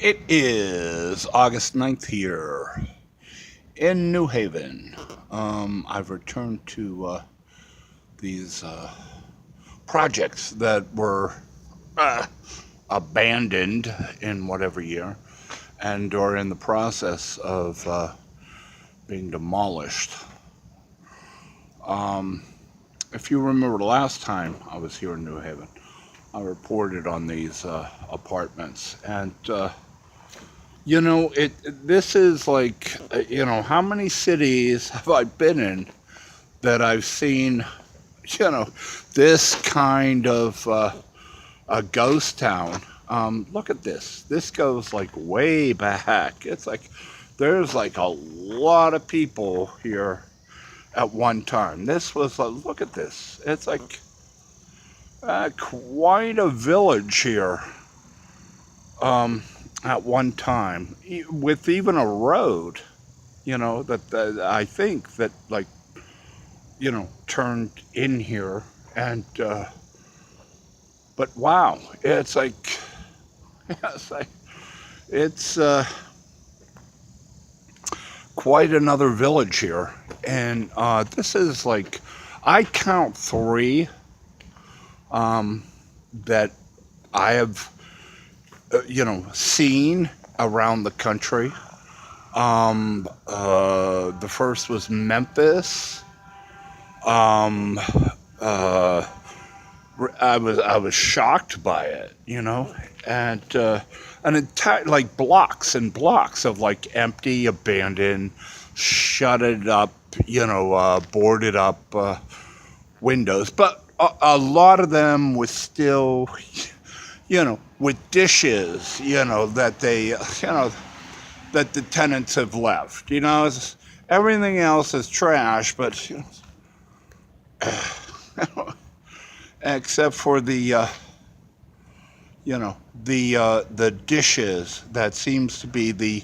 It is August 9th here in New Haven. I've returned to these projects that were uh, abandoned in whatever year and are in the process of being demolished. Um, if you remember the last time I was here in New Haven, I reported on these apartments, and this is like, how many cities have I been in that I've seen, you know, this kind of a ghost town? Look at this. This goes like way back. It's like there's like a lot of people here at one time. This was like, look at this. It's like quite a village here. Um, at one time, with even a road, that I think that like turned in here, and but wow, it's like it's like it's quite another village here, and this is like I count three um, that I have seen around the country. The first was Memphis. Um, uh, I was shocked by it, and an entire like blocks and blocks of like empty, abandoned, shuttered up, boarded up windows, but a lot of them with still, with dishes, that the tenants have left. Everything else is trash, but except for the dishes, that seems to be the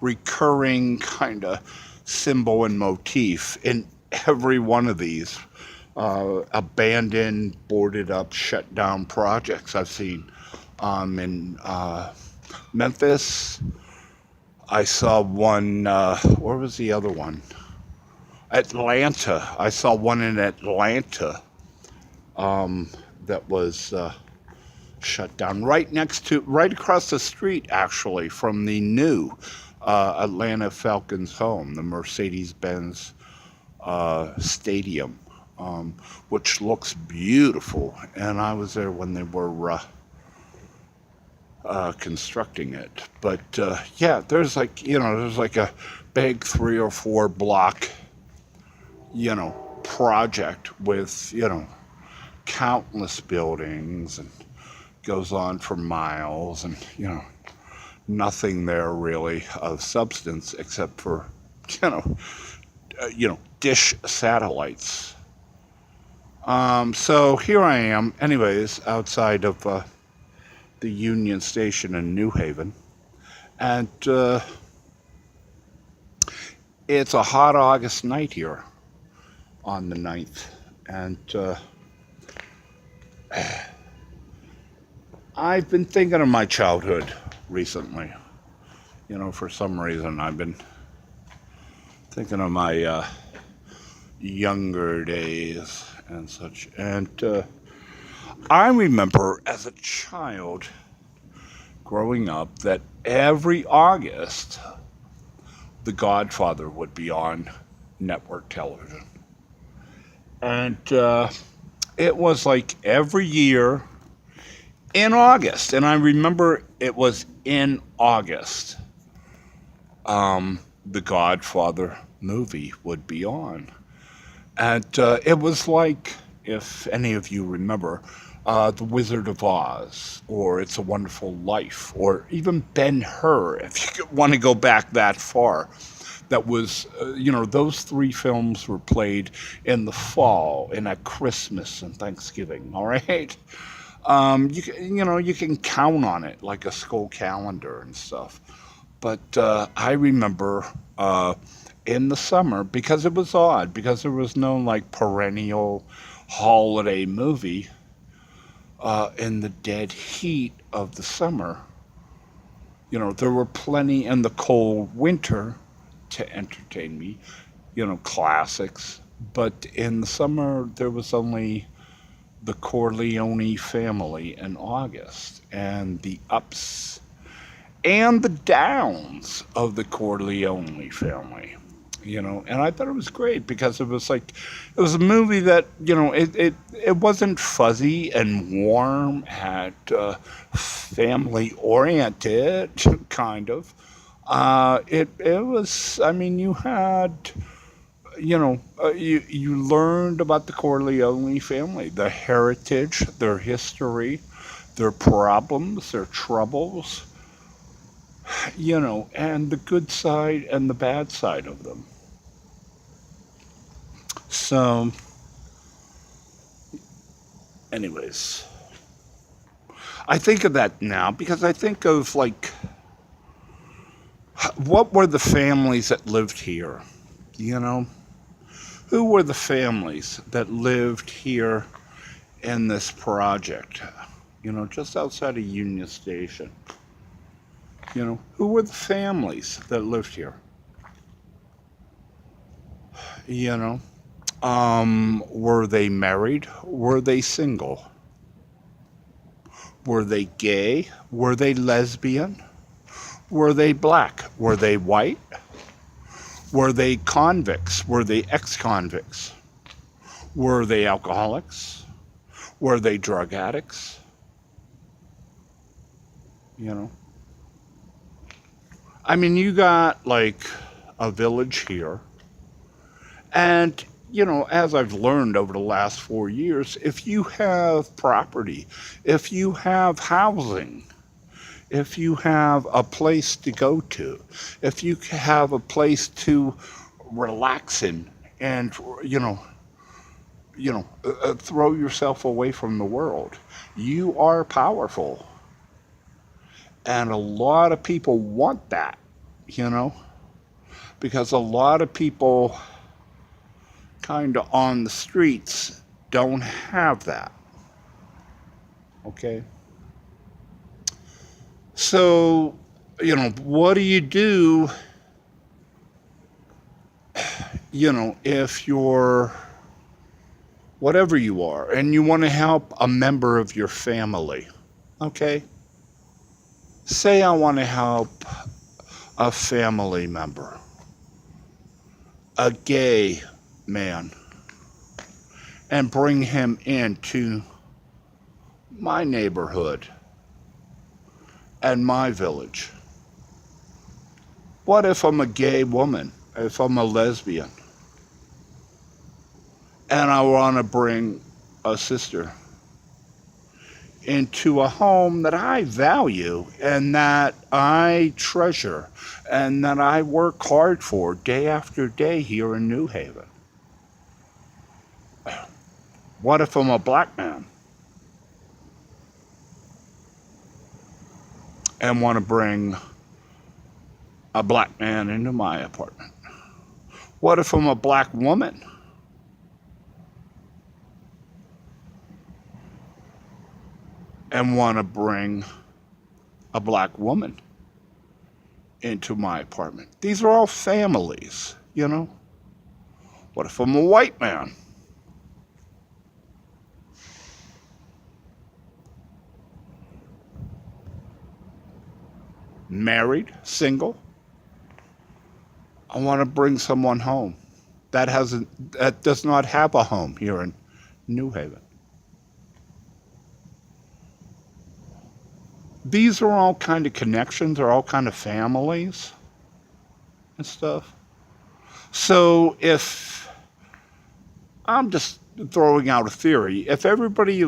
recurring kind of symbol and motif in every one of these abandoned, boarded up, shut down projects I've seen. In Memphis, I saw one. Where was the other one? Atlanta. I saw one in Atlanta that was shut down right across the street, actually, from the new Atlanta Falcons home, the Mercedes-Benz Stadium, which looks beautiful. And I was there when they were constructing it. But yeah, there's like a big 3 or 4 block, project with, countless buildings, and goes on for miles, and, nothing there really of substance except for, dish satellites. So here I am, anyways, outside of the Union Station in New Haven, and it's a hot August night here on the 9th, and I've been thinking of my childhood recently. For some reason, I've been thinking of my younger days and such, and I remember as a child growing up that every August, The Godfather would be on network television. And it was like every year in August. And I remember it was in August, The Godfather movie would be on. And it was like, if any of you remember, The Wizard of Oz, or It's a Wonderful Life, or even Ben-Hur, if you want to go back that far. That was, those three films were played in the fall and at Christmas and Thanksgiving, all right? You can count on it like a school calendar and stuff. But I remember in the summer, because it was odd, because there was no like perennial holiday movie, in the dead heat of the summer, There were plenty in the cold winter to entertain me, classics. But in the summer, there was only the Corleone family in August and the ups and the downs of the Corleone family. And I thought it was great because it was a movie that, it wasn't fuzzy and warm and family oriented, kind of. It was, I mean, you had, you learned about the Corleone family, their heritage, their history, their problems, their troubles, and the good side and the bad side of them. So, anyways, I think of that now because I think of what were the families that lived here? You know, who were the families that lived here in this project? Just outside of Union Station. Who were the families that lived here? You know, were they married? Were they single? Were they gay? Were they lesbian? Were they black? Were they white? Were they convicts? Were they ex-convicts? Were they alcoholics? Were they drug addicts? You know, I mean, you got like a village here. And, as I've learned over the last 4 years, if you have property, if you have housing, if you have a place to go to, if you have a place to relax in and, throw yourself away from the world, you are powerful. And a lot of people want that, you know, because a lot of people kind of on the streets don't have that. Okay? So, what do you do, if you're whatever you are and you want to help a member of your family? Okay? Say I want to help a family member, a gay man, and bring him into my neighborhood and my village. What if I'm a gay woman, if I'm a lesbian, and I want to bring a sister into a home that I value and that I treasure and that I work hard for day after day here in New Haven? What if I'm a black man and want to bring a black man into my apartment? What if I'm a black woman and want to bring a black woman into my apartment? These are all families, What if I'm a white man? Married, single. I want to bring someone home that does not have a home here in New Haven. These are all kind of connections, they're all kind of families and stuff. So if I'm just throwing out a theory, if everybody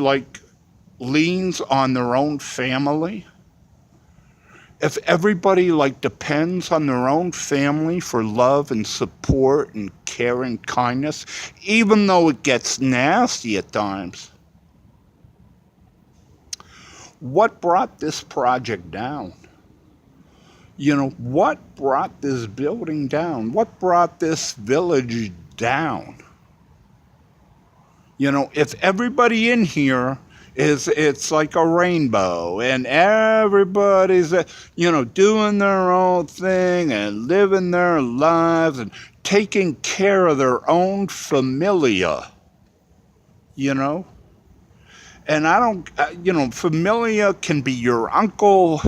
leans on their own family, if everybody depends on their own family for love and support and care and kindness, even though it gets nasty at times, what brought this project down? What brought this building down? What brought this village down? If everybody in here is it's like a rainbow, and everybody's doing their own thing and living their lives and taking care of their own familia, you know. And I don't, familia can be your uncle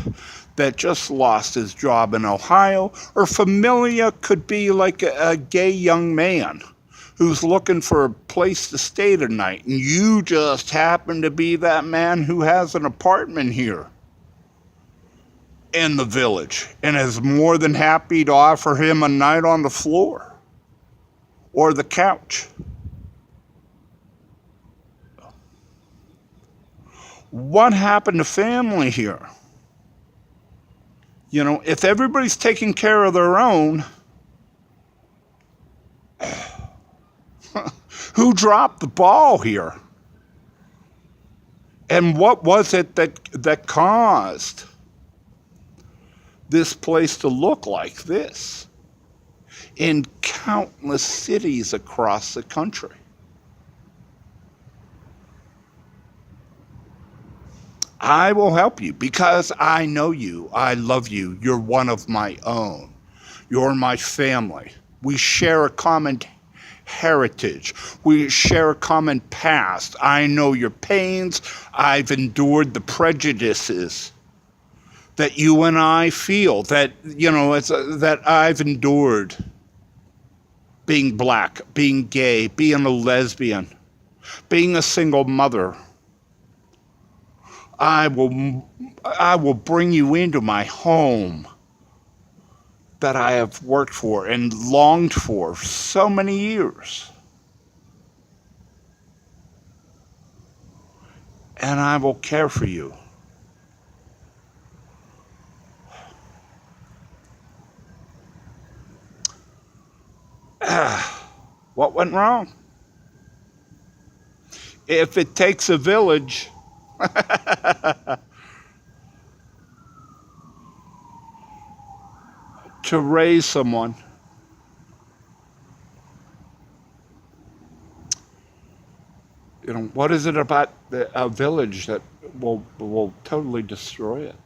that just lost his job in Ohio, or familia could be like a gay young man who's looking for a place to stay tonight, and you just happen to be that man who has an apartment here in the village and is more than happy to offer him a night on the floor or the couch. What happened to family here? If everybody's taking care of their own, who dropped the ball here? And what was it that caused this place to look like this in countless cities across the country? I will help you because I know you. I love you. You're one of my own. You're my family. We share a common heritage. We share a common past. I know your pains. I've endured the prejudices that you and I feel, that that I've endured. Being black, being gay, being a lesbian, being a single mother. I will bring you into my home that I have worked for and longed for so many years. And I will care for you. What went wrong? If it takes a village, to raise someone, what is it about a village that will totally destroy it?